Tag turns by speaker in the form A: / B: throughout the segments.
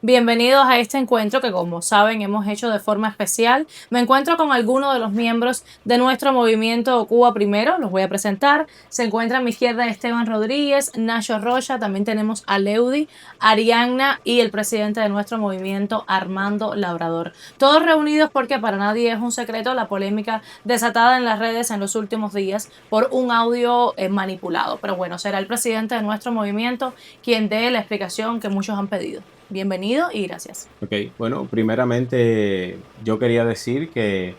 A: Bienvenidos a este encuentro que, como saben, hemos hecho de forma especial. Me encuentro con algunos de los miembros de nuestro movimiento Cuba Primero. Los voy a presentar. Se encuentra a mi izquierda Esteban Rodríguez, Nacho Rocha. También tenemos a Leudy, Arianna y el presidente de nuestro movimiento, Armando Labrador. Todos reunidos porque para nadie es un secreto la polémica desatada en las redes en los últimos días por un audio manipulado. Pero bueno, será el presidente de nuestro movimiento quien dé la explicación que muchos han pedido. Bienvenido y gracias.
B: Ok, bueno, primeramente yo quería decir que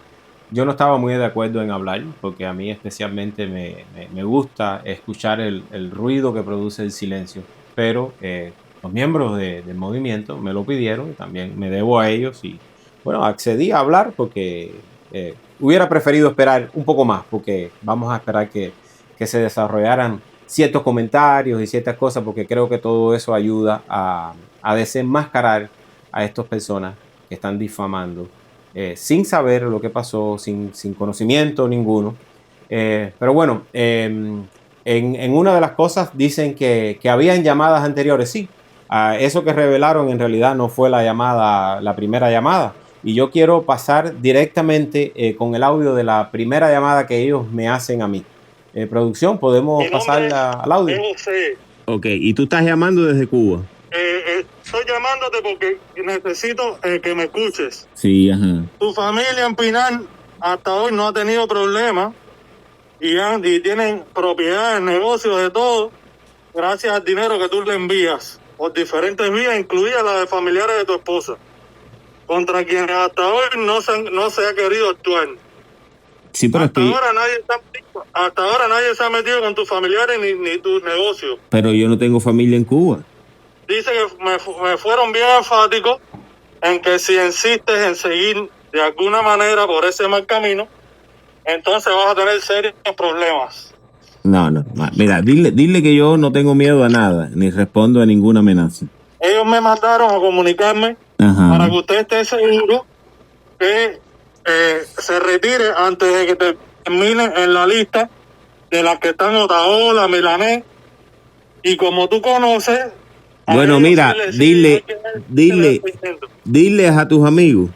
B: yo no estaba muy de acuerdo en hablar, porque a mí especialmente me gusta escuchar el ruido que produce el silencio, pero los miembros del movimiento me lo pidieron, también me debo a ellos y bueno, accedí a hablar porque hubiera preferido esperar un poco más, porque vamos a esperar que se desarrollaran ciertos comentarios y ciertas cosas, porque creo que todo eso ayuda a desenmascarar a estas personas que están difamando sin saber lo que pasó, sin conocimiento ninguno. Pero bueno, en una de las cosas dicen que habían llamadas anteriores. Sí, eso que revelaron en realidad no fue la primera llamada. Y yo quiero pasar directamente con el audio de la primera llamada que ellos me hacen a mí. Producción, ¿podemos pasar al audio? Ok, y tú estás llamando desde Cuba.
C: Estoy llamándote porque necesito que me escuches.
B: Sí, ajá.
C: Tu familia en Pinal hasta hoy no ha tenido problemas y tienen propiedades, negocios, de todo, gracias al dinero que tú le envías por diferentes vías, incluida la de familiares de tu esposa, contra quienes hasta hoy no se ha querido actuar.
B: Sí, pero
C: hasta ahora nadie se ha metido con tus familiares ni tus negocios.
B: Pero yo no tengo familia en Cuba.
C: Dice que me fueron bien enfáticos en que si insistes en seguir de alguna manera por ese mal camino, entonces vas a tener serios problemas.
B: No. Mira, dile que yo no tengo miedo a nada, ni respondo a ninguna amenaza.
C: Ellos me mandaron a comunicarme para que usted esté seguro que se retire antes de que termine en la lista de las que están Otaola, Milanés. Y como tú conoces...
B: Bueno, mira, diles a tus amigos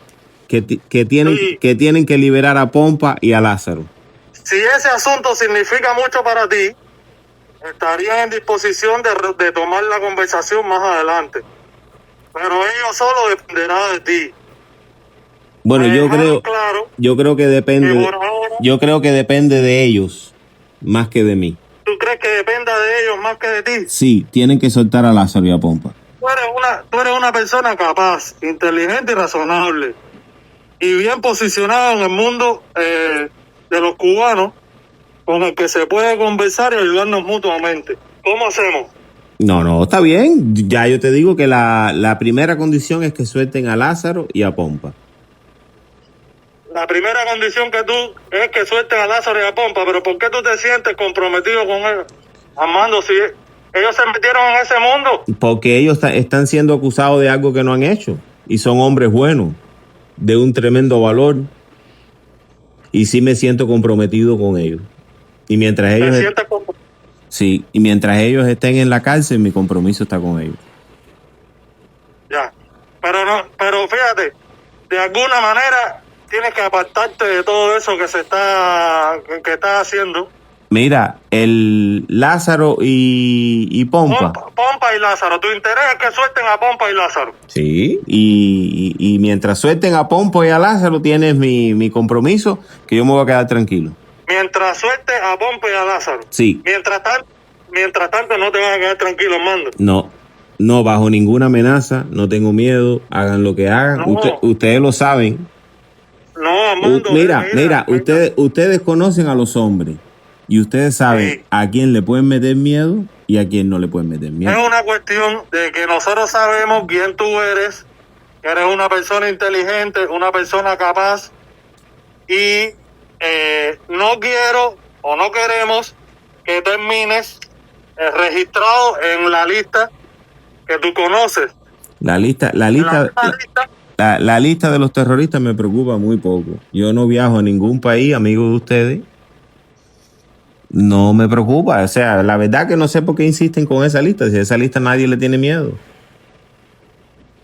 B: que tienen que liberar a Pompa y a Lázaro.
C: Si ese asunto significa mucho para ti, estarían en disposición de tomar la conversación más adelante. Pero ellos solo dependerá de ti.
B: Bueno, yo creo que depende de ellos más que de mí.
C: ¿Tú crees que dependa de ellos más que de ti?
B: Sí, tienen que soltar a Lázaro y a Pompa.
C: Tú eres una persona capaz, inteligente y razonable. Y bien posicionada en el mundo de los cubanos, con el que se puede conversar y ayudarnos mutuamente. ¿Cómo hacemos?
B: No, está bien. Ya yo te digo que la primera condición es que suelten a Lázaro y a Pompa.
C: La primera condición que tú es que suelten a Lázaro y a Pompa, pero ¿por qué tú te sientes comprometido con ellos? Armando, si ellos se metieron en ese mundo.
B: Porque ellos están siendo acusados de algo que no han hecho. Y son hombres buenos, de un tremendo valor. Y sí me siento comprometido con ellos. Y mientras ellos... Sí, y mientras ellos estén en la cárcel, mi compromiso está con ellos.
C: Ya, pero fíjate, de alguna manera tienes que apartarte de todo eso que estás haciendo.
B: Mira, el Lázaro y Pompa.
C: Pompa y Lázaro, tu interés es que suelten a Pompa y Lázaro.
B: Sí, y mientras suelten a Pompa y a Lázaro, tienes mi compromiso, que yo me voy a quedar tranquilo.
C: Mientras sueltes a Pompa y a Lázaro.
B: Sí.
C: Mientras tanto no te vas a quedar tranquilo, Armando.
B: No, bajo ninguna amenaza, no tengo miedo, hagan lo que hagan. Ustedes lo saben.
C: No, Armando.
B: Mira, ustedes conocen a los hombres y ustedes saben a quién le pueden meter miedo y a quién no le pueden meter miedo.
C: Es una cuestión de que nosotros sabemos quién tú eres, que eres una persona inteligente, una persona capaz y no quiero o no queremos que termines registrado en la lista que tú conoces.
B: La lista de los terroristas me preocupa muy poco. Yo no viajo a ningún país, amigo de ustedes. No me preocupa. O sea, la verdad que no sé por qué insisten con esa lista. Si a esa lista nadie le tiene miedo.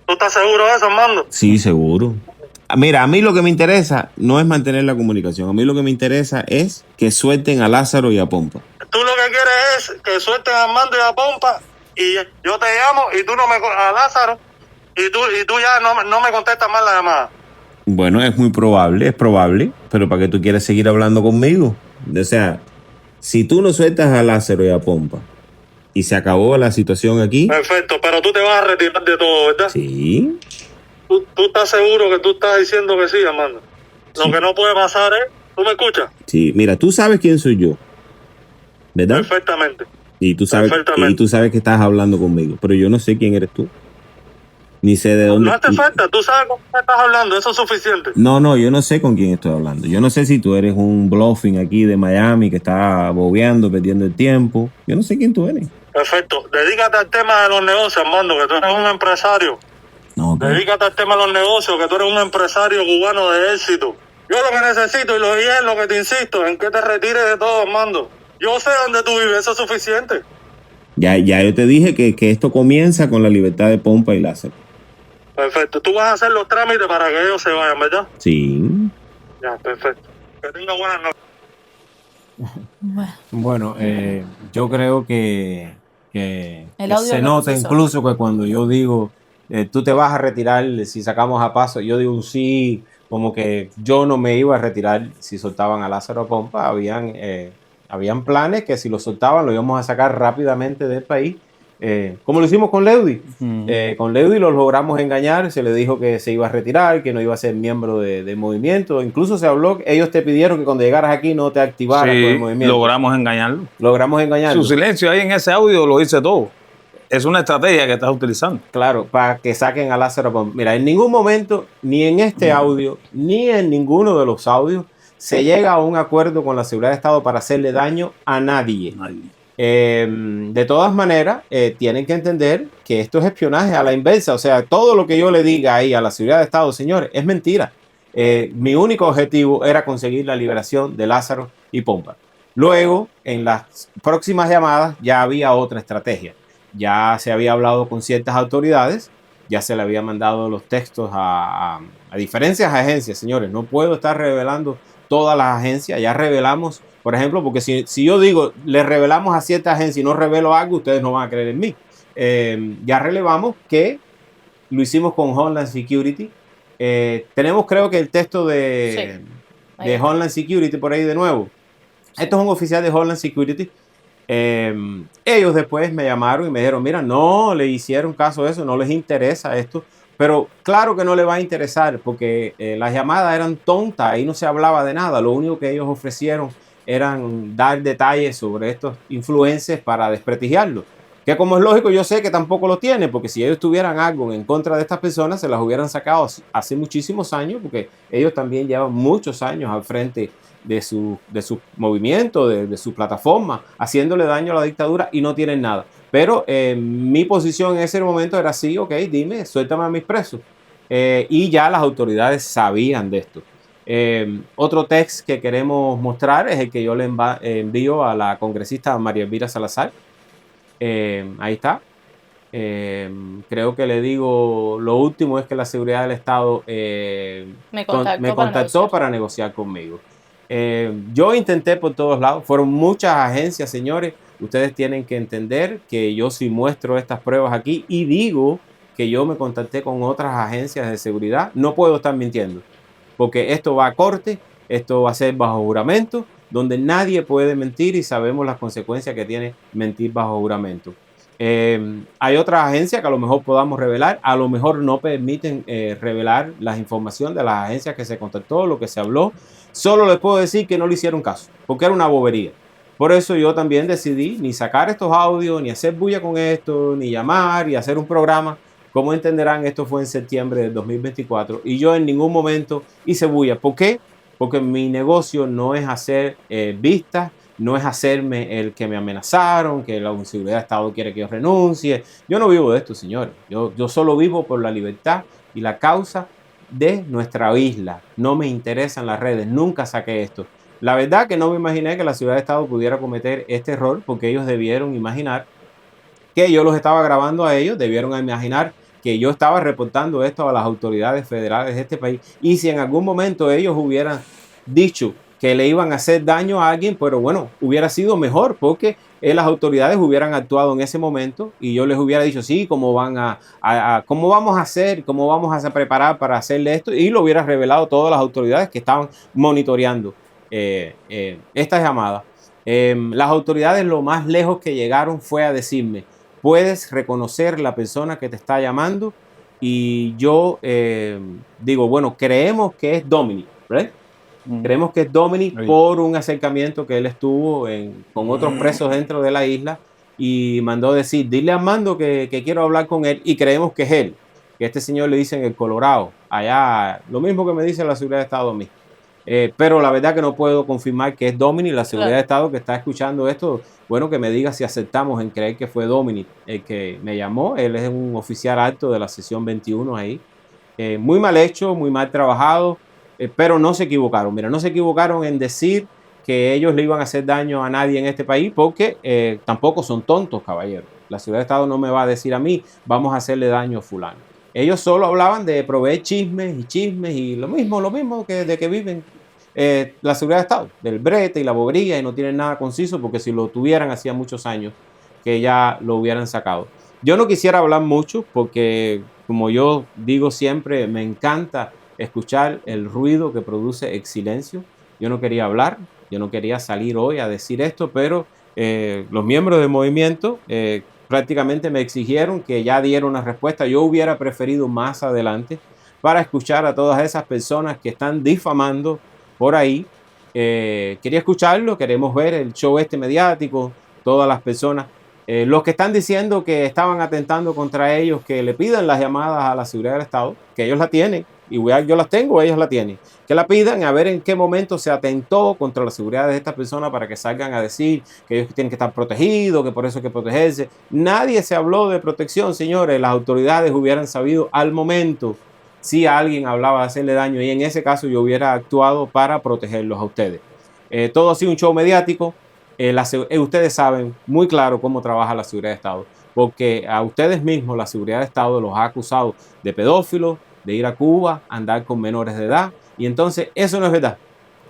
C: ¿Tú estás seguro de eso, Armando?
D: Sí, seguro. Mira, a mí lo que me interesa no es mantener la comunicación. A mí lo que me interesa es que suelten a Lázaro y a Pompa.
C: Tú lo que quieres es que suelten a Armando y a Pompa y yo te llamo y tú no me... a Lázaro y tú ya no me contestas más la llamada.
D: Bueno, es muy probable, es probable, pero ¿para qué tú quieres seguir hablando conmigo? O sea, si tú no sueltas a Lázaro y a Pompa y se acabó la situación aquí.
C: Perfecto, pero tú te vas a retirar de todo, ¿verdad?
D: Sí.
C: ¿Tú estás seguro que tú estás diciendo que sí, Armando?
D: Sí.
C: Lo que no puede pasar es... ¿Tú me escuchas?
D: Sí, mira, tú sabes quién soy yo, ¿verdad?
C: Perfectamente.
D: Y tú sabes que estás hablando conmigo, pero yo no sé quién eres tú. Ni sé de dónde.
C: No te falta, tú sabes con quién estás hablando, eso es suficiente.
D: No, yo no sé con quién estoy hablando. Yo no sé si tú eres un bluffing aquí de Miami que está bobeando, perdiendo el tiempo. Yo no sé quién tú eres.
C: Perfecto, dedícate al tema de los negocios, Armando, que tú eres un empresario.
D: No, okay.
C: Dedícate al tema de los negocios, que tú eres un empresario cubano de éxito. Yo lo que necesito y es lo que te insisto, en que te retires de todo, Armando. Yo sé dónde tú vives, eso es suficiente.
D: Ya yo te dije que esto comienza con la libertad de Pompa y Lázaro.
C: Perfecto, tú vas a hacer los trámites para que ellos se vayan, ¿verdad?
D: Sí.
C: Ya, perfecto. Que tenga buenas noches.
B: Bueno, yo creo que se
A: no
B: nota incluso que cuando yo digo, tú te vas a retirar si sacamos a Paso, yo digo un sí, como que yo no me iba a retirar si soltaban a Lázaro Pompa. Habían planes que si lo soltaban lo íbamos a sacar rápidamente del país. Como lo hicimos con Leudy. Con Leudy lo logramos engañar, se le dijo que se iba a retirar, que no iba a ser miembro de movimiento. Incluso se habló, ellos te pidieron que cuando llegaras aquí no te activaras con el movimiento.
E: Logramos engañarlo.
B: Su
E: silencio ahí en ese audio lo dice todo. Es una estrategia que estás utilizando.
B: Claro, para que saquen a Lázaro Pompa. Mira, en ningún momento, ni en este audio, ni en ninguno de los audios, se llega a un acuerdo con la seguridad de Estado para hacerle daño a nadie. De todas maneras, tienen que entender que esto es espionaje a la inversa. O sea, todo lo que yo le diga ahí a la seguridad de Estado, señores, es mentira. Mi único objetivo era conseguir la liberación de Lázaro y Pompa. Luego, en las próximas llamadas, ya había otra estrategia. Ya se había hablado con ciertas autoridades, ya se le había mandado los textos a diferentes agencias, señores. No puedo estar revelando todas las agencias, ya revelamos. Por ejemplo, porque si yo digo, le revelamos a cierta agencia y no revelo algo, ustedes no van a creer en mí. Ya relevamos que lo hicimos con Homeland Security. Tenemos, creo que el texto de Homeland Security por ahí de nuevo. Esto es un oficial de Homeland Security. Ellos después me llamaron y me dijeron, mira, no le hicieron caso a eso, no les interesa esto. Pero claro que no le va a interesar porque las llamadas eran tontas, ahí no se hablaba de nada. Lo único que ellos ofrecieron eran dar detalles sobre estos influencers para desprestigiarlos. Que como es lógico, yo sé que tampoco lo tienen, porque si ellos tuvieran algo en contra de estas personas, se las hubieran sacado hace muchísimos años, porque ellos también llevan muchos años al frente de su movimiento, de su plataforma, haciéndole daño a la dictadura y no tienen nada. Pero mi posición en ese momento era sí, ok, dime, suéltame a mis presos. Y ya las autoridades sabían de esto. Otro text que queremos mostrar es el que yo le envío a la congresista María Elvira Salazar. Ahí está. Creo que le digo, lo último es que la seguridad del Estado me contactó para negociar conmigo. Yo intenté por todos lados, fueron muchas agencias, señores. Ustedes tienen que entender que yo sí muestro estas pruebas aquí y digo que yo me contacté con otras agencias de seguridad. No puedo estar mintiendo, porque esto va a corte, esto va a ser bajo juramento, donde nadie puede mentir y sabemos las consecuencias que tiene mentir bajo juramento. Hay otras agencias que a lo mejor podamos revelar, a lo mejor no permiten revelar las informaciones de las agencias que se contactó, lo que se habló. Solo les puedo decir que no le hicieron caso, porque era una bobería. Por eso yo también decidí ni sacar estos audios, ni hacer bulla con esto, ni llamar y hacer un programa. Como entenderán, esto fue en septiembre del 2024 y yo en ningún momento hice bulla. ¿Por qué? Porque mi negocio no es hacer vistas, no es hacerme el que me amenazaron, que la seguridad de Estado quiere que yo renuncie. Yo no vivo de esto, señores. Yo solo vivo por la libertad y la causa de nuestra isla. No me interesan las redes, nunca saqué esto. La verdad que no me imaginé que la seguridad de Estado pudiera cometer este error, porque ellos debieron imaginar que yo los estaba grabando a ellos, debieron imaginar que yo estaba reportando esto a las autoridades federales de este país, y si en algún momento ellos hubieran dicho que le iban a hacer daño a alguien, pero bueno, hubiera sido mejor porque las autoridades hubieran actuado en ese momento y yo les hubiera dicho, sí, cómo cómo vamos a hacer, cómo vamos a preparar para hacerle esto, y lo hubiera revelado todas las autoridades que estaban monitoreando estas llamadas. Las autoridades lo más lejos que llegaron fue a decirme, puedes reconocer la persona que te está llamando, y yo digo, bueno, creemos que es Dominic, ¿verdad? Creemos que es Dominic por un acercamiento que él estuvo con otros presos dentro de la isla, y mandó decir, dile a Armando que quiero hablar con él, y creemos que es él, que este señor le dice en el Colorado, allá, lo mismo que me dice la Seguridad de Estado a mí. Pero la verdad que no puedo confirmar que es Dominic. La Seguridad de Estado que está escuchando esto, bueno, que me diga si aceptamos en creer que fue Dominic el que me llamó. Él es un oficial alto de la sección 21 ahí. Muy mal hecho, muy mal trabajado, pero no se equivocaron. Mira, no se equivocaron en decir que ellos le iban a hacer daño a nadie en este país, porque tampoco son tontos, caballero. La Seguridad de Estado no me va a decir a mí, vamos a hacerle daño a fulano. Ellos solo hablaban de proveer chismes y lo mismo que de que viven la Seguridad de Estado, del brete y la bobería, y no tienen nada conciso, porque si lo tuvieran hacía muchos años que ya lo hubieran sacado. Yo no quisiera hablar mucho porque, como yo digo siempre, me encanta escuchar el ruido que produce el silencio. Yo no quería hablar, yo no quería salir hoy a decir esto, pero los miembros del movimiento prácticamente me exigieron que ya diera una respuesta. Yo hubiera preferido más adelante para escuchar a todas esas personas que están difamando por ahí. Quería escucharlo, queremos ver el show mediático, todas las personas, los que están diciendo que estaban atentando contra ellos, que le pidan las llamadas a la Seguridad del Estado, que ellos la tienen, y yo las tengo, ellos la tienen, que la pidan, a ver en qué momento se atentó contra la seguridad de estas personas para que salgan a decir que ellos tienen que estar protegidos, que por eso hay que protegerse. Nadie se habló de protección, señores. Las autoridades hubieran sabido al momento si alguien hablaba de hacerle daño, y en ese caso yo hubiera actuado para protegerlos a ustedes. Todo ha sido un show mediático. Ustedes saben muy claro cómo trabaja la Seguridad de Estado, porque a ustedes mismos la Seguridad de Estado los ha acusado de pedófilos, de ir a Cuba, andar con menores de edad, y entonces eso no es verdad.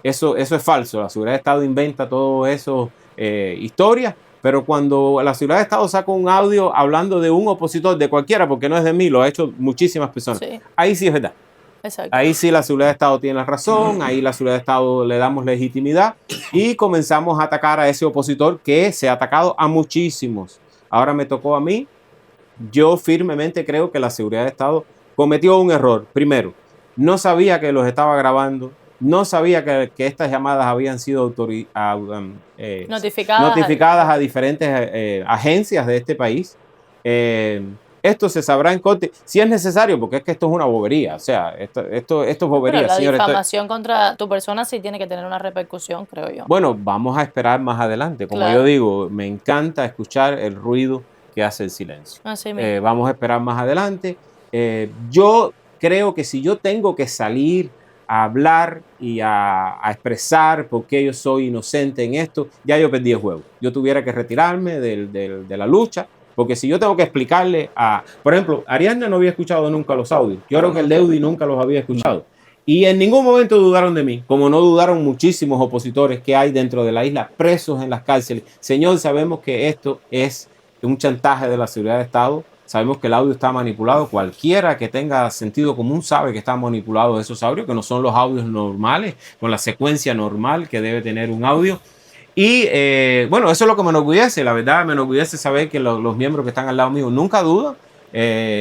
B: Eso es falso. La Seguridad de Estado inventa todo eso, historias, pero cuando la Seguridad de Estado saca un audio hablando de un opositor, de cualquiera, porque no es de mí, lo ha hecho muchísimas personas, sí, ahí sí es verdad.
A: Exacto.
B: Ahí sí la Seguridad de Estado tiene la razón, ahí la Seguridad de Estado le damos legitimidad y comenzamos a atacar a ese opositor que se ha atacado a muchísimos. Ahora me tocó a mí. Yo firmemente creo que la Seguridad de Estado cometió un error. Primero, no sabía que los estaba grabando, no sabía que estas llamadas habían sido notificadas a diferentes agencias de este país. Esto se sabrá en corte si es necesario, porque es que esto es una bobería. O sea, esto es bobería.
A: Pero la
B: señores,
A: difamación contra tu persona sí tiene que tener una repercusión, creo yo.
B: Bueno, vamos a esperar más adelante. Como yo digo, me encanta escuchar el ruido que hace el silencio. Vamos a esperar más adelante. Yo creo que si yo tengo que salir a hablar y a expresar por qué yo soy inocente en esto, ya yo perdí el juego. Yo tuviera que retirarme de la lucha, porque si yo tengo que explicarle por ejemplo, Ariadna no había escuchado nunca los audios. Yo creo que el Deudi nunca los había escuchado. Y en ningún momento dudaron de mí, como no dudaron muchísimos opositores que hay dentro de la isla, presos en las cárceles. Señor, sabemos que esto es un chantaje de la Seguridad de Estado. Sabemos que el audio está manipulado. Cualquiera que tenga sentido común sabe que está manipulado esos audios, que no son los audios normales, con la secuencia normal que debe tener un audio. Y bueno, eso es lo que me enorgullece. La verdad, me enorgullece saber que los miembros que están al lado mío nunca dudan.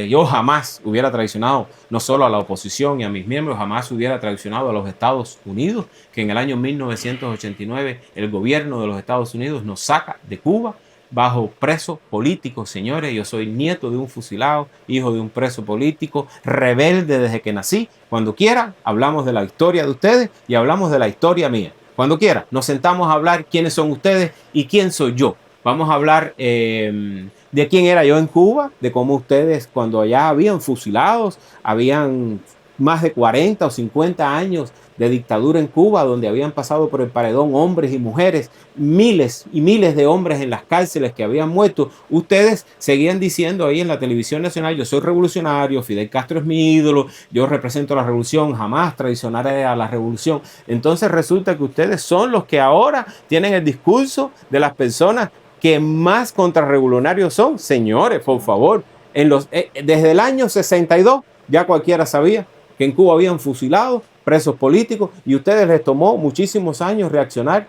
B: Yo jamás hubiera traicionado no solo a la oposición y a mis miembros, jamás hubiera traicionado a los Estados Unidos, que en el año 1989 el gobierno de los Estados Unidos nos saca de Cuba bajo preso político. Señores, yo soy nieto de un fusilado, hijo de un preso político, rebelde desde que nací. Cuando quiera, hablamos de la historia de ustedes y hablamos de la historia mía. Cuando quiera, nos sentamos a hablar quiénes son ustedes y quién soy yo. Vamos a hablar de quién era yo en Cuba, de cómo ustedes cuando allá habían fusilados, habían más de 40 o 50 años de dictadura en Cuba, donde habían pasado por el paredón hombres y mujeres, miles y miles de hombres en las cárceles que habían muerto, ustedes seguían diciendo ahí en la televisión nacional: yo soy revolucionario, Fidel Castro es mi ídolo, yo represento la revolución, jamás traicionaré a la revolución. Entonces resulta que ustedes son los que ahora tienen el discurso de las personas que más contrarrevolucionarios son. Señores, por favor, desde el año 62 ya cualquiera sabía que en Cuba habían fusilado presos políticos y a ustedes les tomó muchísimos años reaccionar.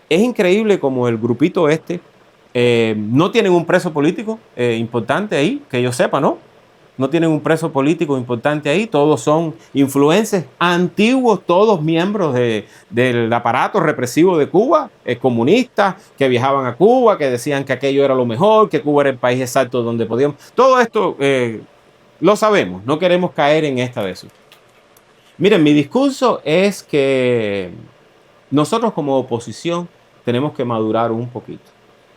B: Es increíble como el grupito no tienen un preso político importante ahí, que yo sepa, ¿no? No tienen un preso político importante ahí, todos son influencers antiguos, todos miembros del aparato represivo de Cuba, comunistas, que viajaban a Cuba, que decían que aquello era lo mejor, que Cuba era el país exacto donde podíamos. Todo esto lo sabemos, no queremos caer en esta de eso. Miren, mi discurso es que nosotros como oposición tenemos que madurar un poquito.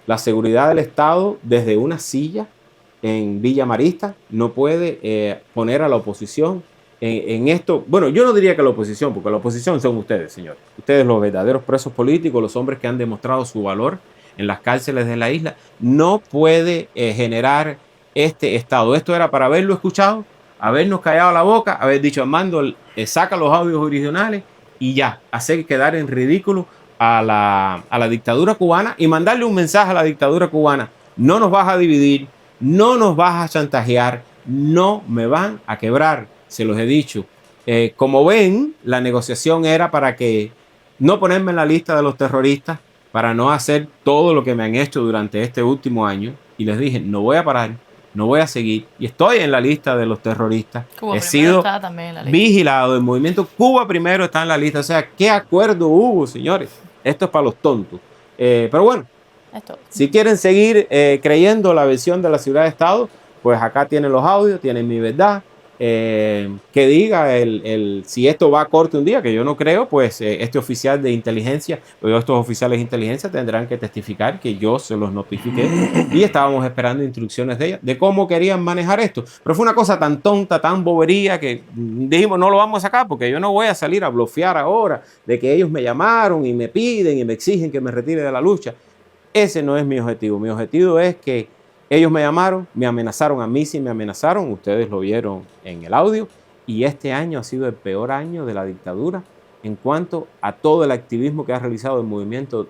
B: La seguridad del Estado desde una silla en Villa Marista no puede poner a la oposición en esto. Bueno, yo no diría que la oposición, porque la oposición son ustedes, señores. Ustedes, los verdaderos presos políticos, los hombres que han demostrado su valor en las cárceles de la isla. No puede generar este Estado. Esto era para haberlo escuchado, habernos callado la boca, haber dicho: Armando, saca los audios originales y ya, hacer quedar en ridículo a la dictadura cubana y mandarle un mensaje a la dictadura cubana: no nos vas a dividir, no nos vas a chantajear, no me van a quebrar, se los he dicho. Como ven, la negociación era para que no ponerme en la lista de los terroristas, para no hacer todo lo que me han hecho durante este último año. Y les dije: no voy a parar, no voy a seguir. Y estoy en la lista de los terroristas.
A: Cuba
B: He
A: Primero
B: sido
A: está también en la lista.
B: vigilado. El movimiento Cuba Primero está en la lista. O sea, ¿qué acuerdo hubo, señores? Esto es para los tontos. Pero bueno, si quieren seguir creyendo la versión de la ciudad de Estado, pues acá tienen los audios, tienen Mi Verdad. Que diga si esto va a corte un día, que yo no creo, pues este oficial de inteligencia o estos oficiales de inteligencia tendrán que testificar que yo se los notifiqué y estábamos esperando instrucciones de ella, de cómo querían manejar esto. Pero fue una cosa tan tonta, tan bobería, que dijimos: no lo vamos a sacar, porque yo no voy a salir a blofear ahora de que ellos me llamaron y me piden y me exigen que me retire de la lucha. Ese no es mi objetivo. Mi objetivo es que ellos me llamaron, me amenazaron, a mí sí me amenazaron, ustedes lo vieron en el audio, y este año ha sido el peor año de la dictadura en cuanto a todo el activismo que ha realizado el movimiento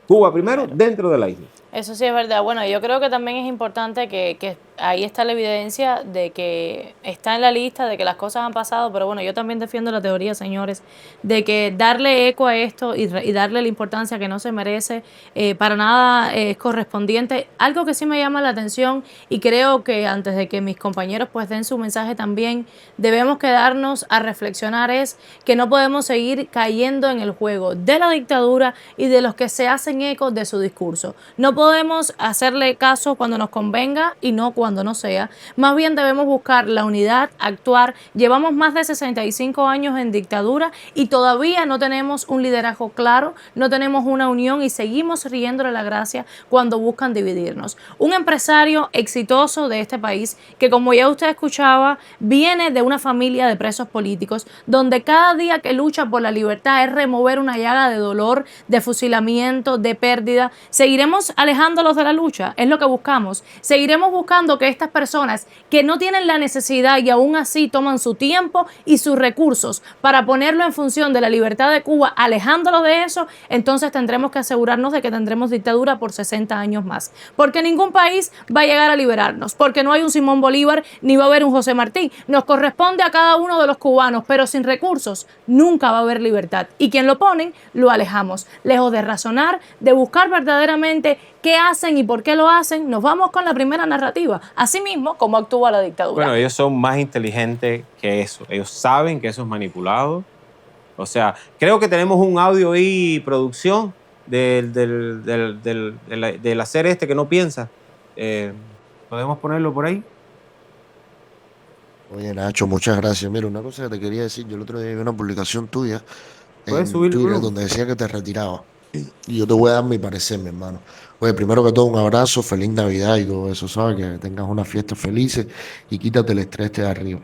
B: Cuba Primero dentro de la isla.
A: Eso sí es verdad. Bueno, yo creo que también es importante que ahí está la evidencia de que está en la lista, de que las cosas han pasado, pero bueno, yo también defiendo la teoría, señores, de que darle eco a esto y darle la importancia que no se merece, para nada es correspondiente. Algo que sí me llama la atención, y creo que antes de que mis compañeros pues den su mensaje también, debemos quedarnos a reflexionar, es que no podemos seguir cayendo en el juego de la dictadura y de los que se hacen eco de su discurso. No podemos hacerle caso cuando nos convenga y no cuando no sea. Más bien debemos buscar la unidad, actuar. Llevamos más de 65 años en dictadura y todavía no tenemos un liderazgo claro, no tenemos una unión y seguimos riéndole la gracia cuando buscan dividirnos. Un empresario exitoso de este país que, como ya usted escuchaba, viene de una familia de presos políticos donde cada día que lucha por la libertad es remover una llaga de dolor, de fusilamiento, de pérdida. Seguiremos alejándolos de la lucha, es lo que buscamos. Seguiremos buscando que estas personas que no tienen la necesidad y aún así toman su tiempo y sus recursos para ponerlo en función de la libertad de Cuba, alejándolos de eso, entonces tendremos que asegurarnos de que tendremos dictadura por 60 años más. Porque ningún país va a llegar a liberarnos, porque no hay un Simón Bolívar ni va a haber un José Martí. Nos corresponde a cada uno de los cubanos, pero sin recursos nunca va a haber libertad. Y quien lo ponen, lo alejamos. Lejos de razonar, de buscar verdaderamente qué hacen y por qué lo hacen, nos vamos con la primera narrativa. Asimismo, cómo actúa la dictadura.
B: Bueno, ellos son más inteligentes que eso. Ellos saben que eso es manipulado. O sea, creo que tenemos un audio ahí, producción, del hacer que no piensa. ¿Podemos ponerlo por ahí?
F: Oye, Nacho, muchas gracias. Mira, una cosa que te quería decir, yo el otro día vi una publicación tuya
B: ¿Puedes
F: en
B: subir el
F: Twitter
B: volumen?
F: donde decía que te retiraba. Y yo te voy a dar mi parecer, mi hermano. Oye, primero que todo, un abrazo, feliz Navidad y todo eso, ¿sabes? Que tengas unas fiestas felices y quítate el estrés de arriba.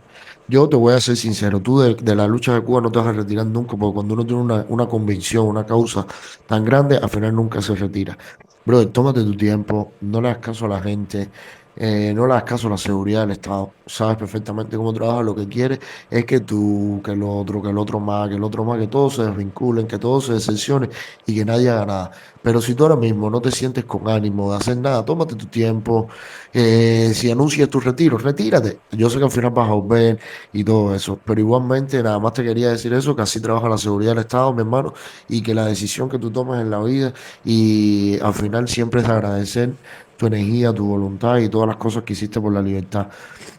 F: Yo te voy a ser sincero, tú de la lucha de Cuba no te vas a retirar nunca, porque cuando uno tiene una convicción, una causa tan grande, al final nunca se retira. Brother, tómate tu tiempo, no le hagas caso a la gente, no le hagas caso a la seguridad del Estado. Sabes perfectamente cómo trabaja, lo que quieres es que tú, que el otro más, que el otro más, que todos se desvinculen, que todos se decepcionen y que nadie haga nada. Pero si tú ahora mismo no te sientes con ánimo de hacer nada, tómate tu tiempo. Si anuncias tu retiro, retírate. Yo sé que al final vas a volver y todo eso, pero igualmente nada más te quería decir eso, que así trabaja la seguridad del Estado, mi hermano, y que la decisión que tú tomes en la vida y al final siempre es agradecer tu energía, tu voluntad y todas las cosas que hiciste por la libertad.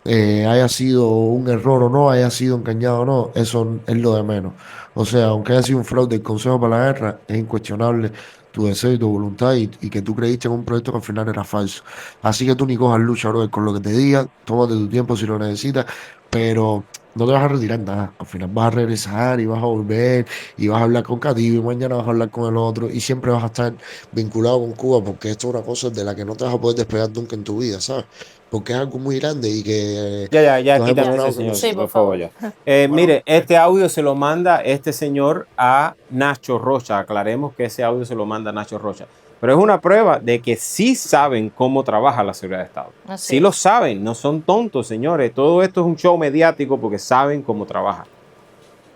F: Haya sido un error o no, haya sido engañado o no, eso es lo de menos. O sea, aunque haya sido un fraude del Consejo para la Guerra, es incuestionable tu deseo y tu voluntad y que tú creíste en un proyecto que al final era falso. Así que tú ni cojas lucha, brother, con lo que te digan, tómate tu tiempo si lo necesitas, pero no te vas a retirar nada. Al final vas a regresar y vas a volver y vas a hablar con Cativo y mañana vas a hablar con el otro y siempre vas a estar vinculado con Cuba porque esto es una cosa de la que no te vas a poder despegar nunca en tu vida, ¿sabes? Porque es algo muy grande y que
B: Ya,
F: tú has
B: quítame ese
F: demostrado que
B: señor,
A: Sí, por
B: por favor,
A: favor.
B: ya.
F: bueno,
B: Mire, este audio se lo manda este señor a Nacho Rocha. Aclaremos que ese audio se lo manda a Nacho Rocha. Pero es una prueba de que sí saben cómo trabaja la seguridad de Estado.
A: Así
B: Sí lo
A: es.
B: saben, no son tontos, señores. Todo esto es un show mediático porque saben cómo trabaja.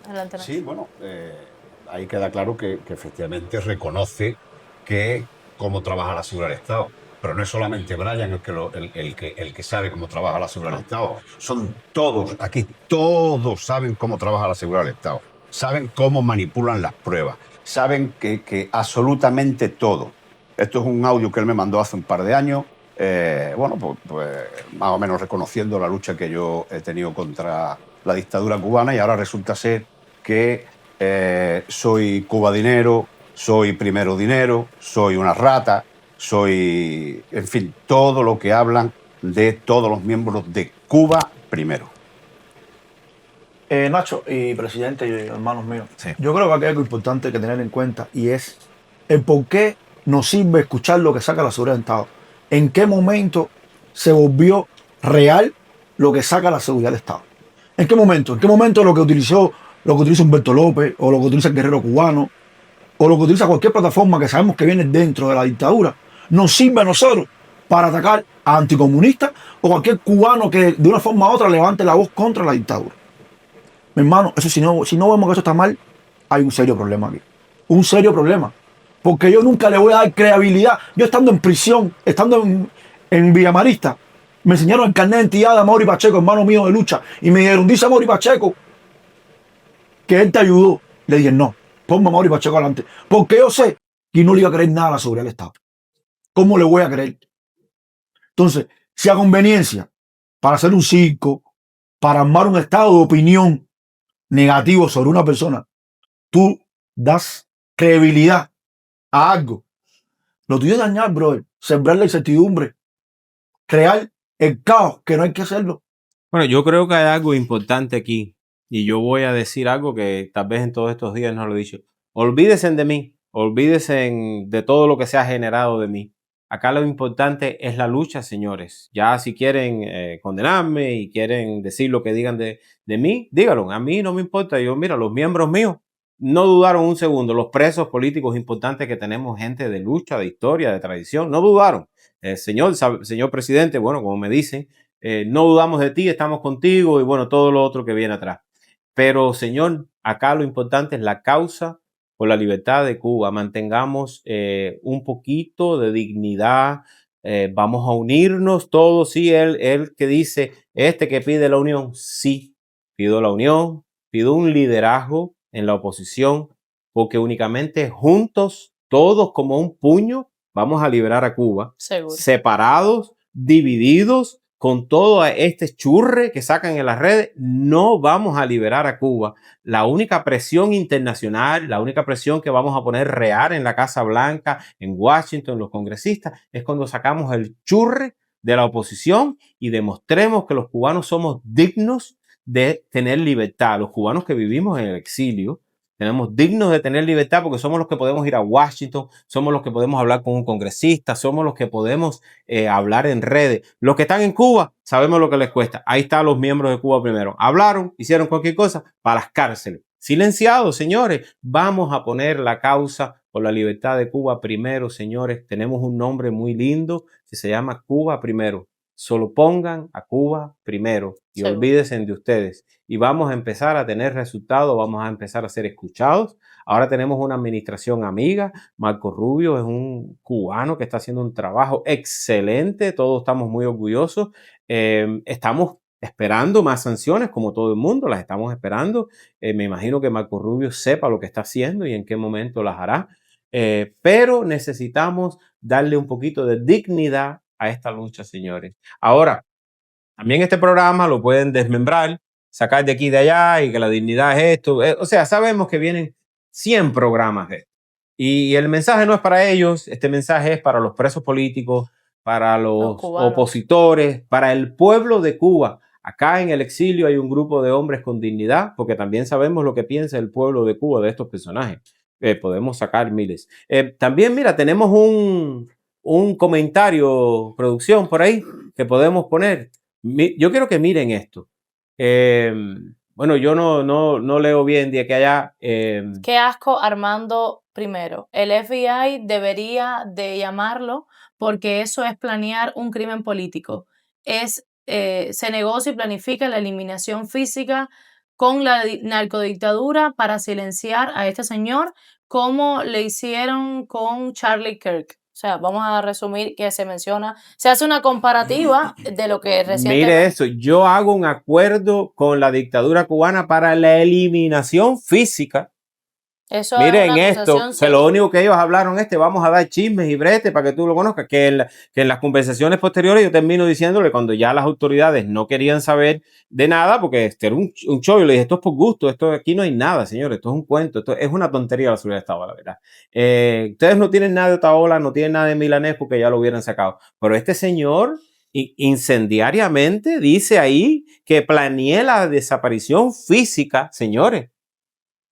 A: Adelante, Nacho.
G: Sí, bueno, ahí queda claro que efectivamente reconoce que cómo trabaja la seguridad del Estado. Pero no es solamente Brian el que sabe cómo trabaja la seguridad del Estado. Son todos, aquí todos saben cómo trabaja la seguridad del Estado. Saben cómo manipulan las pruebas. Saben que absolutamente todo. Esto es un audio que él me mandó hace un par de años. Bueno, pues más o menos reconociendo la lucha que yo he tenido contra la dictadura cubana y ahora resulta ser que soy Cuba Dinero, soy Primero Dinero, soy una rata, soy, en fin, todo lo que hablan de todos los miembros de Cuba Primero.
H: Nacho y presidente y hermanos míos,
G: Sí.
H: yo creo que aquí hay algo importante que tener en cuenta y es el por qué nos sirve escuchar lo que saca la seguridad del Estado. ¿En qué momento se volvió real lo que saca la seguridad del Estado? ¿En qué momento? ¿En qué momento lo que utiliza Humberto López o lo que utiliza el guerrero cubano o lo que utiliza cualquier plataforma que sabemos que viene dentro de la dictadura nos sirve a nosotros para atacar a anticomunistas o cualquier cubano que de una forma u otra levante la voz contra la dictadura? Mi hermano, eso si no vemos que eso está mal, hay un serio problema aquí. Un serio problema. Porque yo nunca le voy a dar credibilidad. Yo estando en prisión, estando en Villamarista, me enseñaron el carnet de identidad de Amaury Pacheco, hermano mío de lucha, y me dijeron, dice Amaury Pacheco que él te ayudó. Le dije, no, ponme a Amaury Pacheco adelante. Porque yo sé que no le iba a creer nada a la seguridad del Estado. ¿Cómo le voy a creer? Entonces, si a conveniencia, para hacer un circo, para armar un estado de opinión negativo sobre una persona, tú das credibilidad a algo. Lo tuyo es dañar, brother. Sembrar la incertidumbre. Crear el caos, que no hay que hacerlo.
B: Bueno, yo creo que hay algo importante aquí y yo voy a decir algo que tal vez en todos estos días no lo he dicho. Olvídense de mí, olvídense de todo lo que se ha generado de mí. Acá lo importante es la lucha, señores. Ya si quieren condenarme y quieren decir lo que digan de mí, díganlo. A mí no me importa. Yo, mira, los miembros míos no dudaron un segundo. Los presos políticos importantes que tenemos, gente de lucha, de historia, de tradición, no dudaron. Señor presidente, bueno, como me dicen, no dudamos de ti, estamos contigo y bueno, todo lo otro que viene atrás. Pero, señor, acá lo importante es la causa por la libertad de Cuba. Mantengamos un poquito de dignidad. Vamos a unirnos todos. Sí, él que dice, que pide la unión. Sí, pido la unión, pido un liderazgo en la oposición, porque únicamente juntos, todos como un puño, vamos a liberar a Cuba.
A: Seguro.
B: Separados, divididos, con todo este churre que sacan en las redes, no vamos a liberar a Cuba. La única presión internacional, la única presión que vamos a poner real en la Casa Blanca, en Washington, los congresistas, es cuando sacamos el churre de la oposición y demostremos que los cubanos somos dignos de tener libertad. Los cubanos que vivimos en el exilio, tenemos dignos de tener libertad porque somos los que podemos ir a Washington, somos los que podemos hablar con un congresista, somos los que podemos hablar en redes. Los que están en Cuba sabemos lo que les cuesta. Ahí están los miembros de Cuba Primero. Hablaron, hicieron cualquier cosa para las cárceles. Silenciados, señores. Vamos a poner la causa por la libertad de Cuba primero, señores. Tenemos un nombre muy lindo que se llama Cuba Primero. Solo pongan a Cuba primero y olvídense de ustedes. Y vamos a empezar a tener resultados, vamos a empezar a ser escuchados. Ahora tenemos una administración amiga. Marco Rubio es un cubano que está haciendo un trabajo excelente. Todos estamos muy orgullosos. Estamos esperando más sanciones, como todo el mundo, las estamos esperando. Me imagino que Marco Rubio sepa lo que está haciendo y en qué momento las hará. Pero necesitamos darle un poquito de dignidad a esta lucha, señores. Ahora, también este programa lo pueden desmembrar, sacar de aquí y de allá y que la dignidad es esto. O sea, sabemos que vienen 100 programas de esto. Y el mensaje no es para ellos, este mensaje es para los presos políticos, para los opositores, para el pueblo de Cuba. Acá en el exilio hay un grupo de hombres con dignidad, porque también sabemos lo que piensa el pueblo de Cuba de estos personajes. Podemos sacar miles. También, mira, tenemos un comentario, producción, por ahí, que podemos poner. Yo quiero que miren esto. Bueno, yo no leo bien de que haya...
A: Qué asco Armando primero. El FBI debería de llamarlo porque eso es planear un crimen político. Se negocia y planifica la eliminación física con la narcodictadura para silenciar a este señor, como le hicieron con Charlie Kirk. O sea, vamos a resumir que se hace una comparativa de lo que recientemente...
B: Mire eso, yo hago un acuerdo con la dictadura cubana para la eliminación física.
A: Eso
B: miren
A: es
B: esto, que lo único que ellos hablaron vamos a dar chismes y bretes para que tú lo conozcas, que en las conversaciones posteriores yo termino diciéndole cuando ya las autoridades no querían saber de nada, porque este era un show, yo le dije, esto es por gusto, esto aquí no hay nada, señores, esto es un cuento, esto es una tontería la seguridad de Estado, la verdad. Ustedes no tienen nada de Otaola, no tienen nada de Milanés porque ya lo hubieran sacado, pero este señor incendiariamente dice ahí que planeé la desaparición física, señores.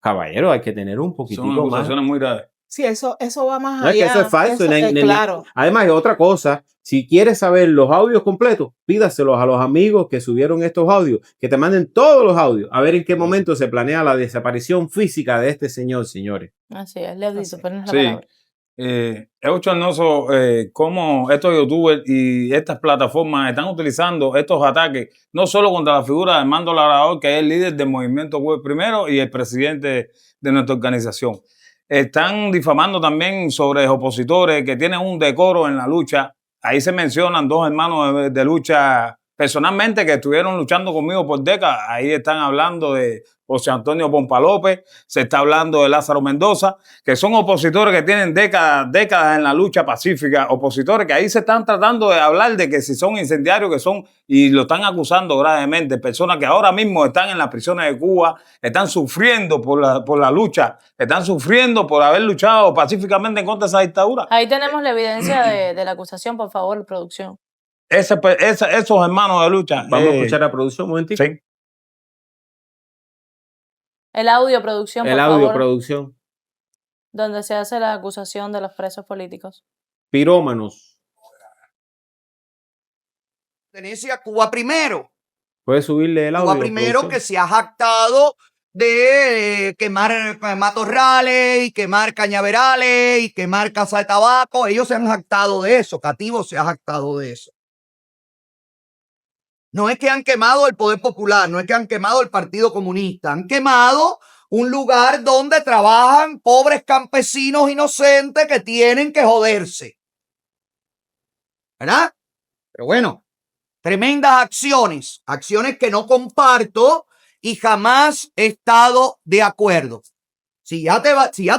B: Caballero, hay que tener un poquitico más.
E: Son acusaciones muy graves.
I: Sí, eso va más
B: No,
I: allá.
B: es que eso es falso.
I: Claro.
B: Además, hay otra cosa. Si quieres saber los audios completos, pídaselos a los amigos que subieron estos audios, que te manden todos los audios, a ver en qué momento se planea la desaparición física de este señor, señores.
A: Así es, Leodito, pero no es la
E: Sí.
A: palabra.
E: Es bochornoso cómo estos youtubers y estas plataformas están utilizando estos ataques, no solo contra la figura de Armando Labrador, que es el líder del movimiento Cuba Primero y el presidente de nuestra organización. Están difamando también sobre opositores que tienen un decoro en la lucha. Ahí se mencionan dos hermanos de lucha personalmente que estuvieron luchando conmigo por décadas. Ahí están hablando de José Antonio Pompa López, se está hablando de Lázaro Mendoza, que son opositores que tienen décadas en la lucha pacífica, opositores que ahí se están tratando de hablar de que si son incendiarios, que son, y lo están acusando gravemente, personas que ahora mismo están en las prisiones de Cuba, están sufriendo por la lucha, están sufriendo por haber luchado pacíficamente en contra de esa dictadura.
A: Ahí tenemos la evidencia de la acusación, por favor, producción.
E: Esos hermanos de lucha.
B: Vamos a escuchar a producción un momentito.
E: Sí.
A: El audio, producción, por
B: El audio,
A: favor,
B: producción.
A: donde se hace la acusación de los presos políticos.
B: Pirómanos.
J: Pertenece a Cuba Primero.
B: ¿Puedes subirle el audio?
J: Cuba Primero,
B: producción?
J: que se ha jactado de quemar matorrales y quemar cañaverales y quemar casa de tabaco. Ellos se han jactado de eso. Cativo se ha jactado de eso. No es que han quemado el Poder Popular, no es que han quemado el Partido Comunista, han quemado un lugar donde trabajan pobres campesinos inocentes que tienen que joderse. ¿Verdad? Pero bueno, tremendas acciones que no comparto y jamás he estado de acuerdo. Si ya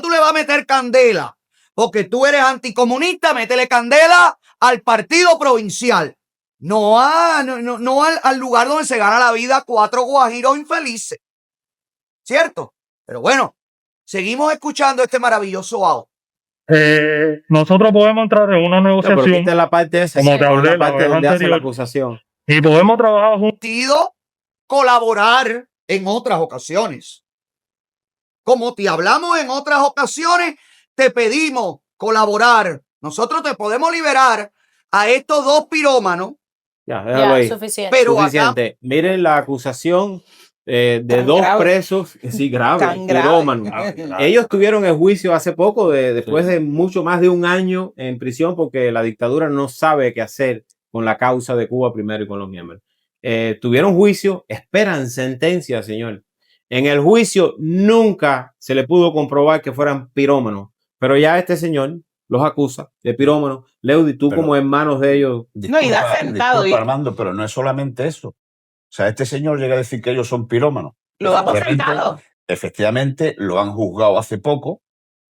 J: tú le vas a meter candela porque tú eres anticomunista, métele candela al partido provincial. No al lugar donde se gana la vida 4 guajiros infelices. ¿Cierto? Pero bueno, seguimos escuchando este maravilloso audio.
K: Nosotros podemos entrar en una negociación.
B: Pero esta es la parte esa,
K: como te hablé,
B: la parte
K: vez
B: donde hace la
K: anterior,
B: acusación.
K: y podemos trabajar juntos.
J: Colaborar en otras ocasiones. como te hablamos en otras ocasiones, te pedimos colaborar. Nosotros te podemos liberar a estos dos pirómanos.
B: Ya, déjalo ahí.
A: Suficiente.
J: Pero
B: Suficiente. Miren la acusación de
I: Tan
B: dos
I: grave.
B: presos, sí, grave,
I: Tan grave.
B: pirómanos. Ellos tuvieron el juicio hace poco, después de mucho más de un año en prisión, porque la dictadura no sabe qué hacer con la causa de Cuba primero y con los miembros. Tuvieron juicio, esperan sentencia, señor. En el juicio nunca se le pudo comprobar que fueran pirómanos, pero ya este señor los acusa de pirómanos. Leudy, tú
G: Pero-
B: como hermanos de ellos.
I: No, y da sentado,
G: disculpa,
I: y-
G: Armando, pero no es solamente eso. O sea, este señor llega a decir que ellos son pirómanos.
I: Lo da por
G: Efectivamente,
I: sentado.
G: efectivamente, lo han juzgado hace poco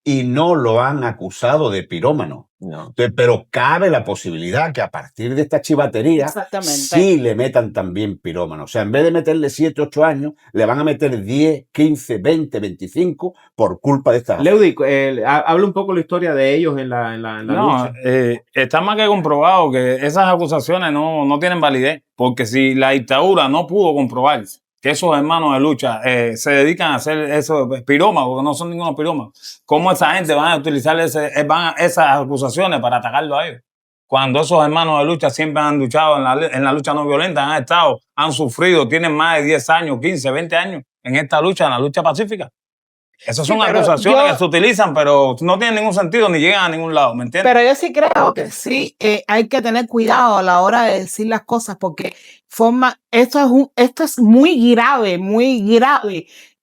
G: y no lo han acusado de pirómano.
B: No.
G: Entonces, pero cabe la posibilidad que a partir de esta chivatería
I: Exactamente.
G: sí le metan también pirómano. O sea, en vez de meterle 7, 8 años, le van a meter 10, 15, 20, 25 por culpa de esta...
B: Leudy, habla un poco la historia de ellos en la
E: No,
B: lucha.
E: está más que comprobado que esas acusaciones no tienen validez, porque si la dictadura no pudo comprobar que esos hermanos de lucha se dedican a hacer esos pirómanos, porque no son ningunos pirómanos, ¿cómo esa gente van a utilizar esas acusaciones para atacarlo a ellos? Cuando esos hermanos de lucha siempre han luchado en la lucha no violenta, han estado, han sufrido, tienen más de 10 años, 15, 20 años en esta lucha, en la lucha pacífica. Esas
I: Sí,
E: son
I: pero
E: acusaciones
I: yo-
E: que se utilizan, pero no tienen ningún sentido ni llegan a ningún lado, ¿me entiendes?
I: Pero yo sí creo que sí, hay que tener cuidado a la hora de decir las cosas porque esto es muy grave,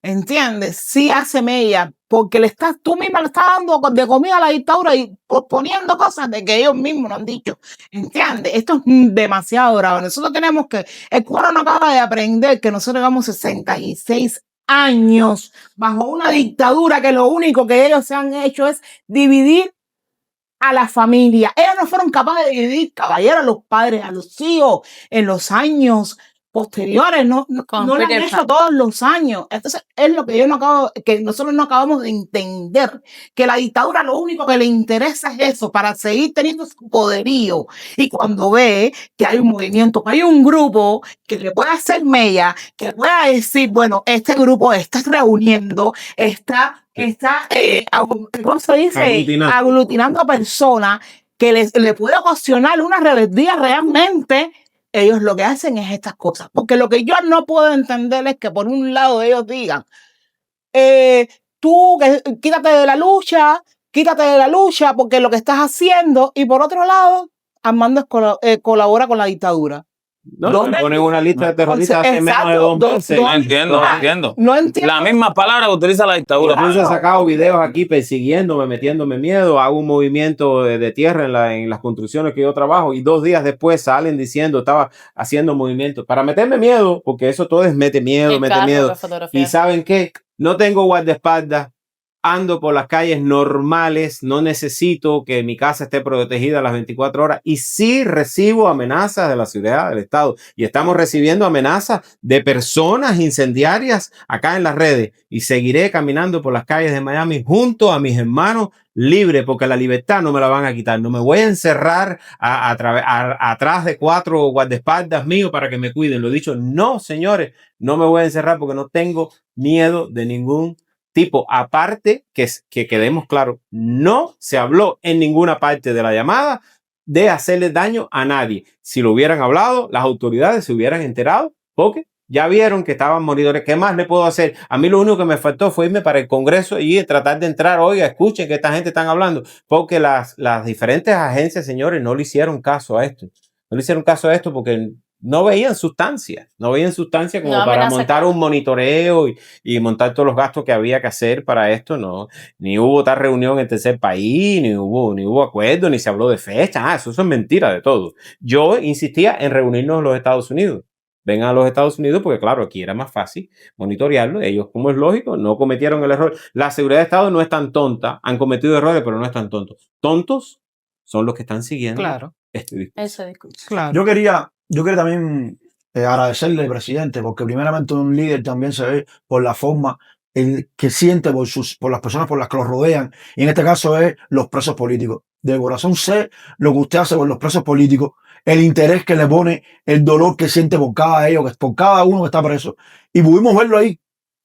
I: ¿entiendes? Sí hace mella, porque tú misma le estás dando de comida a la dictadura y poniendo cosas de que ellos mismos nos han dicho, ¿entiendes? Esto es demasiado grave. Nosotros tenemos el cubano no acaba de aprender que nosotros llevamos 66 años bajo una dictadura que lo único que ellos se han hecho es dividir a la familia. Ellos no fueron capaces de dividir, caballero, a los padres, a los hijos en los años posteriores, no lo han
A: Peter
I: hecho
A: Pan.
I: todos los años. Entonces, es lo que que nosotros no acabamos de entender, que la dictadura lo único que le interesa es eso, para seguir teniendo su poderío. Y cuando ve que hay un movimiento, que hay un grupo que le puede hacer mella, que pueda decir, bueno, este grupo está reuniendo, ¿cómo se dice? Aglutinando a personas que le puede ocasionar una rebeldía realmente. Ellos lo que hacen es estas cosas. Porque lo que yo no puedo entender es que por un lado ellos digan, tú quítate de la lucha porque lo que estás haciendo, y por otro lado, Armando colabora con la dictadura.
B: No,
I: ¿Dónde?
B: ponen una lista de terroristas hace menos de
I: Exacto,
B: 2 meses.
E: No entiendo, no entiendo.
I: No entiendo.
E: La misma palabra que utiliza la dictadura.
B: Incluso he sacado videos aquí persiguiéndome, metiéndome miedo. Hago un movimiento de tierra en las construcciones que yo trabajo y 2 días después salen diciendo estaba haciendo movimientos para meterme miedo, porque eso todo es mete miedo. Y ¿saben qué? No tengo guardaespaldas. Ando por las calles normales, no necesito que mi casa esté protegida a las 24 horas y sí recibo amenazas de la seguridad del Estado y estamos recibiendo amenazas de personas incendiarias acá en las redes y seguiré caminando por las calles de Miami junto a mis hermanos libre, porque la libertad no me la van a quitar. No me voy a encerrar atrás de 4 guardaespaldas míos para que me cuiden. Lo he dicho, no, señores, no me voy a encerrar porque no tengo miedo de ningún tipo. Aparte, que quedemos claros, no se habló en ninguna parte de la llamada de hacerle daño a nadie. Si lo hubieran hablado, las autoridades se hubieran enterado, porque ya vieron que estaban monitores. ¿Qué más le puedo hacer? A mí lo único que me faltó fue irme para el Congreso y tratar de entrar. Oiga, escuchen que esta gente están hablando, porque las diferentes agencias, señores, no le hicieron caso a esto. No le hicieron caso a esto porque no veían sustancia como para montar un monitoreo y montar todos los gastos que había que hacer para esto. No, ni hubo tal reunión en el tercer país, ni hubo acuerdo, ni se habló de fecha. Eso es mentira de todo. Yo insistía en reunirnos en los Estados Unidos. Vengan a los Estados Unidos porque, claro, aquí era más fácil monitorearlo. Ellos, como es lógico, no cometieron el error. La seguridad de Estado no es tan tonta. Han cometido errores, pero no es tan tontos. Tontos son los que están siguiendo este discurso.
I: Claro.
H: Yo quería también agradecerle al presidente, porque primeramente un líder también se ve por la forma que siente por las personas por las que lo rodean, y en este caso es los presos políticos. De corazón sé lo que usted hace por los presos políticos, el interés que le pone, el dolor que siente por cada uno que está preso. Y pudimos verlo ahí,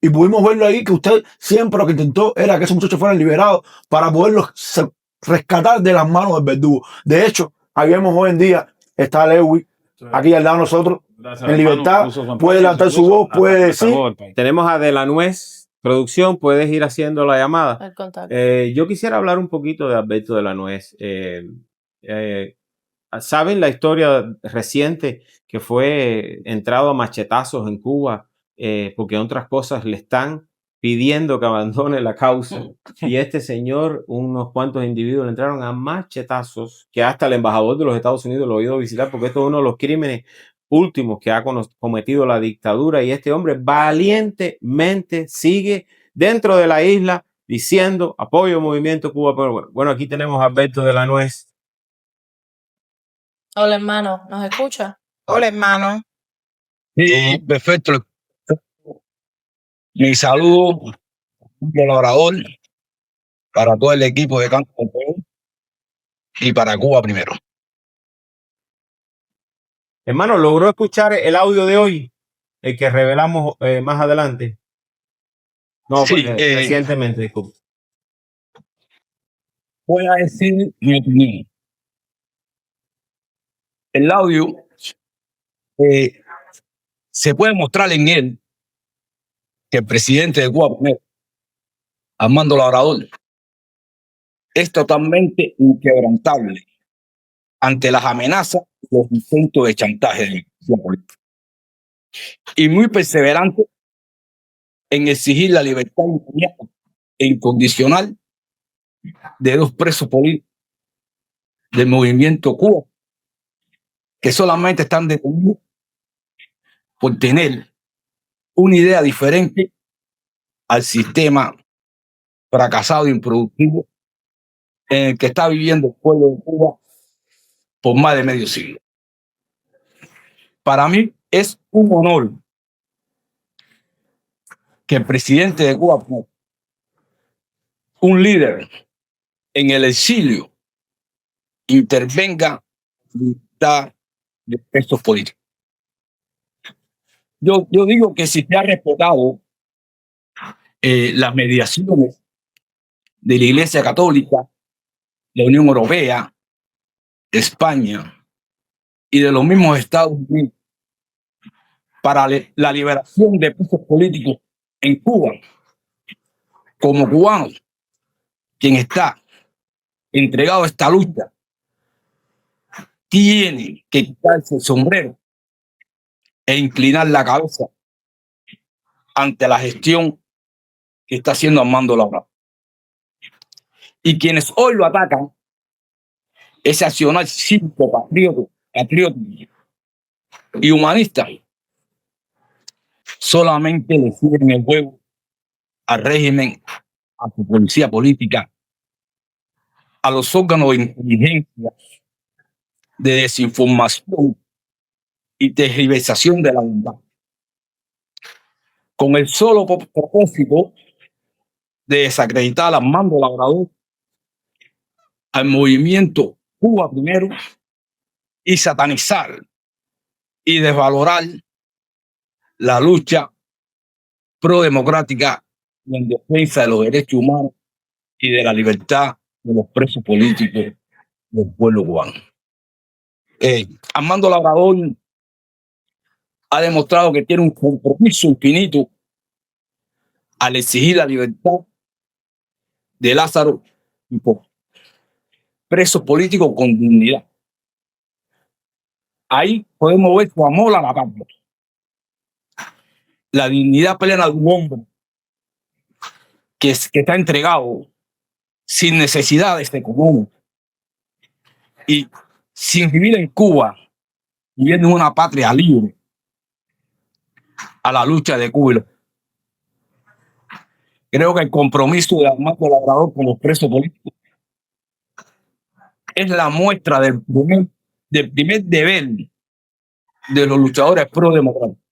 H: Y pudimos verlo ahí que usted siempre lo que intentó era que esos muchachos fueran liberados para poderlos rescatar de las manos del verdugo. De hecho, ahí vemos hoy en día, está Lewis aquí al lado de nosotros, en libertad, puede levantar su voz, puede decir.
B: Tenemos a De la Nuez, producción, puedes ir haciendo la llamada.
A: El contacto.
B: Yo quisiera hablar un poquito de Alberto De la Nuez. ¿Saben la historia reciente que fue entrado a machetazos en Cuba? Porque otras cosas le están pidiendo que abandone la causa. Y este señor, unos cuantos individuos le entraron a machetazos, que hasta el embajador de los Estados Unidos lo ha ido a visitar, porque esto es uno de los crímenes últimos que ha cometido la dictadura. Y este hombre valientemente sigue dentro de la isla diciendo apoyo al movimiento Cuba. Pero bueno, aquí tenemos a Alberto De la Nuez.
A: Hola, hermano, ¿nos escucha?
I: Hola, hermano.
L: Sí, perfecto. Mi saludo, un colaborador para todo el equipo de Canto Campeón y para Cuba primero.
B: Hermano, ¿logró escuchar el audio de hoy? El que revelamos más adelante. No,
L: Sí,
B: recientemente, disculpe.
L: Voy a decir mi opinión. El audio se puede mostrar en él que el presidente de Cuba primero, Armando Labrador, es totalmente inquebrantable ante las amenazas y los intentos de chantaje de la política. Y muy perseverante en exigir la libertad inmediata e incondicional de dos presos políticos del movimiento Cuba, que solamente están detenidos por tener una idea diferente al sistema fracasado e improductivo en el que está viviendo el pueblo de Cuba por más de medio siglo. Para mí es un honor que el presidente de Cuba, un líder en el exilio, intervenga en la libertad de presos políticos. Yo digo que si se ha respetado las mediaciones de la Iglesia Católica, la Unión Europea, España y de los mismos Estados Unidos para la liberación de presos políticos en Cuba, como cubano, quien está entregado a esta lucha, tiene que quitarse el sombrero e inclinar la cabeza ante la gestión que está haciendo Armando Labrador. Y quienes hoy lo atacan, ese accionar cívico, patriótico y humanista, solamente le siguen el juego al régimen, a su policía política, a los órganos de inteligencia, de desinformación y tergiversación de la verdad, con el solo propósito de desacreditar a Armando Labrador, al movimiento Cuba primero, y satanizar y desvalorar la lucha pro-democrática y en defensa de los derechos humanos y de la libertad de los presos políticos del pueblo cubano. Armando Labrador ha demostrado que tiene un compromiso infinito al exigir la libertad de Lázaro y Pozo, presos políticos con dignidad. Ahí podemos ver su amor a la patria, la dignidad plena de un hombre que está entregado sin necesidades económicas y sin vivir en Cuba, viviendo en una patria libre, a la lucha de Cuba. Creo que el compromiso de Armando Labrador con los presos políticos es la muestra del primer deber de los luchadores pro-democráticos.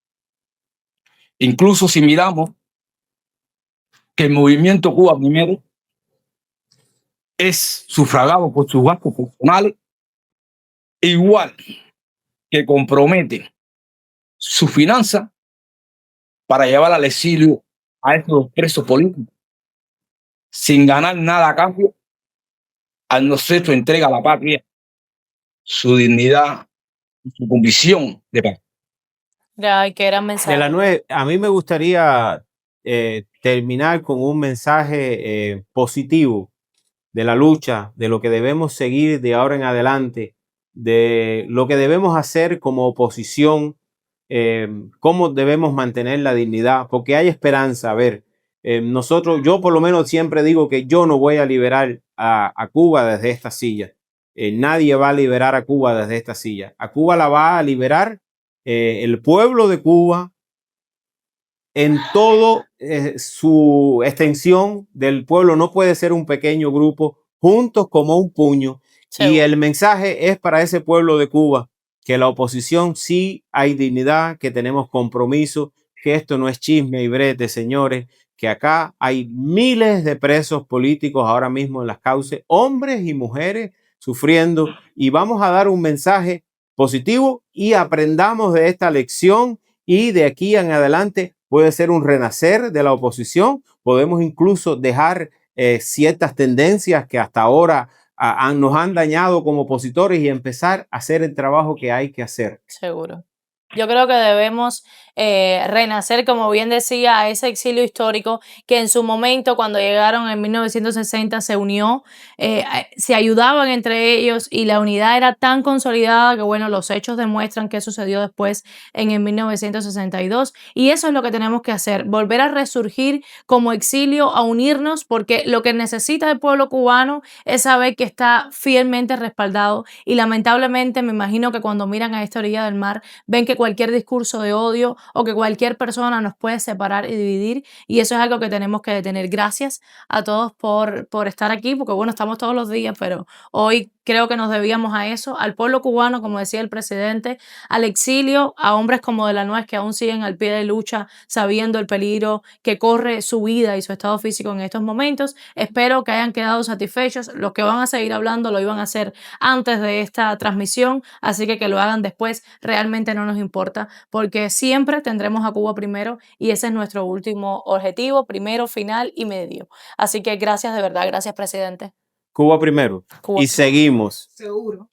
L: Incluso si miramos que el movimiento Cuba primero es sufragado por sus bancos funcionales, igual que compromete su finanza para llevar al exilio a estos presos políticos sin ganar nada a cambio, al no ser su entrega a la patria, su dignidad y su convicción de paz.
A: Ay, qué gran
B: De
A: mensaje.
B: la a mí me gustaría terminar con un mensaje positivo de la lucha, de lo que debemos seguir de ahora en adelante, de lo que debemos hacer como oposición, cómo debemos mantener la dignidad, porque hay esperanza. A ver, nosotros, yo por lo menos siempre digo que yo no voy a liberar a Cuba desde esta silla. Nadie va a liberar a Cuba desde esta silla. A Cuba la va a liberar el pueblo de Cuba en todo su extensión del pueblo. No puede ser un pequeño grupo, juntos como un puño.
A: Seguro.
B: Y el mensaje es para ese pueblo de Cuba, que la oposición sí hay dignidad, que tenemos compromiso, que esto no es chisme y brete, señores, que acá hay miles de presos políticos ahora mismo en las causas, hombres y mujeres sufriendo, y vamos a dar un mensaje positivo y aprendamos de esta lección, y de aquí en adelante puede ser un renacer de la oposición. Podemos incluso dejar ciertas tendencias que hasta ahora nos han dañado como opositores y empezar a hacer el trabajo que hay que hacer.
A: Seguro. Yo creo que debemos renacer, como bien decía, a ese exilio histórico que en su momento, cuando llegaron en 1960, se unió, se ayudaban entre ellos y la unidad era tan consolidada que, bueno, los hechos demuestran qué sucedió después en el 1962. Y eso es lo que tenemos que hacer, volver a resurgir como exilio, a unirnos, porque lo que necesita el pueblo cubano es saber que está fielmente respaldado. Y lamentablemente me imagino que cuando miran a esta orilla del mar, ven que cualquier discurso de odio o que cualquier persona nos puede separar y dividir, y eso es algo que tenemos que detener. Gracias a todos por estar aquí, porque bueno, estamos todos los días, pero hoy creo que nos debíamos a eso, al pueblo cubano, como decía el presidente, al exilio, a hombres como de la Nuez que aún siguen al pie de lucha, sabiendo el peligro que corre su vida y su estado físico en estos momentos. Espero que hayan quedado satisfechos. Los que van a seguir hablando lo iban a hacer antes de esta transmisión, así que lo hagan después realmente no nos importa, porque siempre tendremos a Cuba primero y ese es nuestro último objetivo, primero, final y medio. Así que gracias de verdad, gracias presidente.
B: Cuba primero.
A: Cuba.
B: Y seguimos.
I: Seguro.